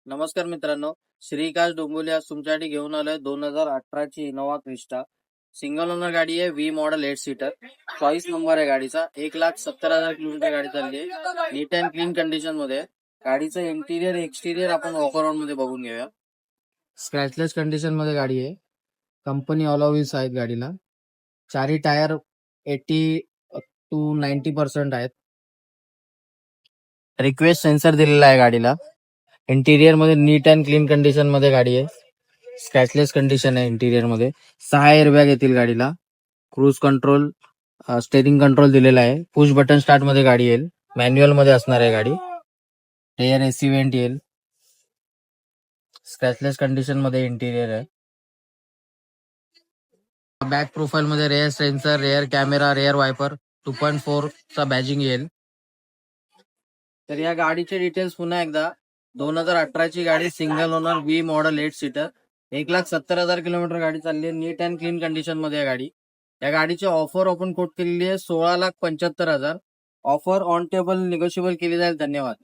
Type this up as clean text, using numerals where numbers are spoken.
नमस्कार मित्रांनो, श्रीकांत डोंबिवली आज तुमच्यासाठी घेऊन आलोय 2018 ची इनोवा क्रिस्टा. सिंगल ओनर गाडी आहे, व्ही मॉडेल 8 सीटर. 24 नंबर आहे गाडीचा. 1,70,000 किलोमीटर गाडी चालली आहे. नीट अँड क्लीन कंडिशन मध्ये आहे. गाडीचं इंटिरियर एक्सटिरियर आपण वॉकर ऑन मध्ये बघून घेऊया. स्क्रॅचलेस कंडिशन मध्ये गाडी आहे. कंपनी ऑल ओव्हिस आहेत गाडीला. चारही टायर 80 to 90% आहेत. रिक्वेस्ट सेन्सर दिलेला आहे गाडीला. इंटिरियर मध्ये नीट अँड क्लीन कंडिशन मध्ये गाडी आहे. स्क्रॅचलेस कंडिशन आहे इंटिरियर मध्ये. 6 एअरबॅग येतील गाडीला. क्रूज कंट्रोल, स्टेरिंग कंट्रोल दिलेला आहे. पुश बटन स्टार्ट मध्ये गाडी येईल. मॅन्युअल मध्ये असणार आहे गाडी. रेअर एसी वेंट येईल. स्क्रॅचलेस कंडिशन मध्ये इंटिरियर आहे. बॅक प्रोफाईल मध्ये rare sensor, rare camera, rare viper, 2.4 चा बॅजिंग येईल. तर या गाडीचे डिटेल्स पुन्हा एकदा. 2018 ची गाडी, single owner, V model 8 seater. 1,70,000 kilometre गाडी चालली आहे. नीट अँड क्लीन कंडिशन मध्ये आहे गाडी. या गाडीची ऑफर आपण कोट केलेली आहे 16,75,000. ऑफर ऑन टेबल निगोशिएबल केली जाईल. धन्यवाद.